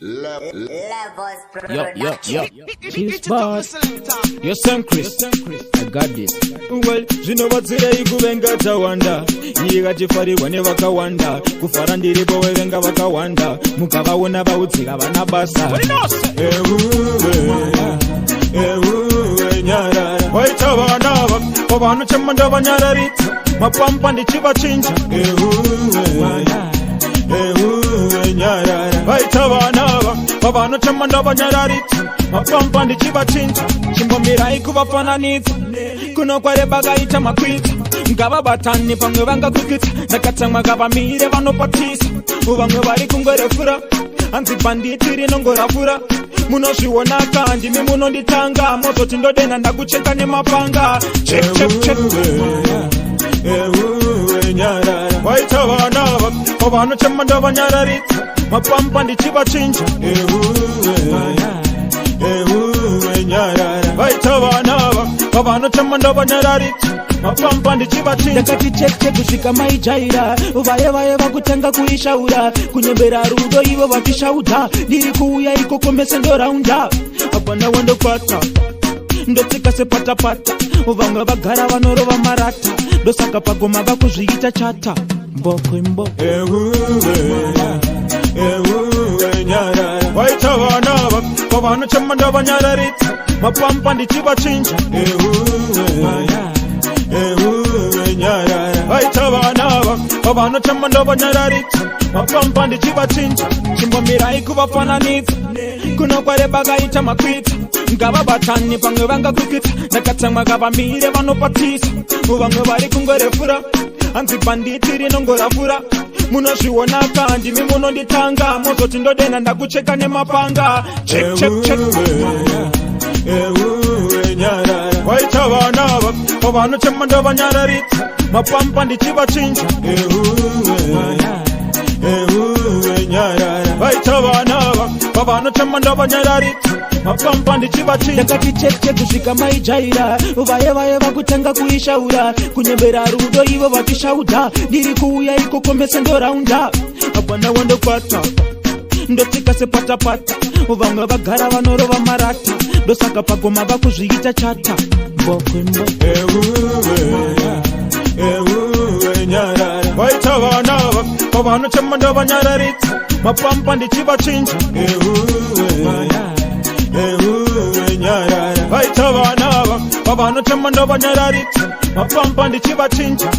Levels Yo. Cheese boss. Yo, Sam Chris. I got this. Well, zvinobatsira ikuvenga tawanda. Nyika chifari wane vakawanda. Kufara ndiripo wevenga vakawanda. Mukavaona vautsika vana basa. Nyarara. Waita vanava. Vanochemanda vanyararitsa. Mapampa ndichivachinja. Nyarara. Waita vanava. Vanochemanda vanyararitsa. Mapampa ndichivachinja. Chimbomirai kuvafananidza. Kuno kwareba gaita makwita. Ngava batani pamwe vangakukita. Nakatsamwa gavamire vanopatisa. Vamwe vari kungorefura. Anzi banditi rinongorafura. Munozviona kandi mi munonditanga. Mozoti ndodena ndakucheka nemapanga. Check. Nyarara. Waita vanava. Vanochemanda vanyararitsa. Mapampa ndichivachinja. Nyarara. Vaita vanava. Vanochemanda vanyararitsa. Mapampa ndichivachinja. Ndakati check kusvika maijaira. Vaye vakutenga kuishaura. Kunyembera rudo ivo vachishauta. Ndiri kuuya ikoko mese ndoraunda. Apana wandopata. Ndotsika sepatapata. Vamwe vagara vanorova marata. Ndosaka pagoma vakuzviita chata. Mbokwe. Nyarara. Waita vanava. Vanochemanda vanyararitsa. Mapampa ndichivachinja. Nyarara. Vaita vanava. Vanochemanda vanyararitsa. Mapampa ndichivachinja. Chimbomirai kuvafananidza. Kuno kwareba gaita makwita. Ngava batani pamwe vangakukita. Nakatsamwa gavamire vanopatisa. Vamwe vari kungorefura. Anzi banditi rinongorafura. Munozviona kandi mi munonditanga. Mozoti ndodena ndakucheka nemapanga. Check. Nyarara. Waita vanava. Vanochemanda vanyararitsa. Mapampa ndichivachinja. Nyarara. Vaita vanava. Vanochemanda vanyararitsa. Mapampa ndichivachinja. Ndakati check kusvika maijaira. Vaye vakutenga kuishaura. Kunyembera rudo ivo vachishauta. Ndiri kuuya ikoko mese ndoraunda. Apana wandopata. Ndotsika sepatapata. Vamwe vagara vanorova marata. Ndosaka pagoma vakuzviita chata. Mbokwe. Nyarara. Vaita vanava. Vanochemanda vanyararitsa. Mapampa ndichivachinja. Nyarara. Vaita vanava. Vanochemanda vanyararitsa. Mapampa ndichivachinja.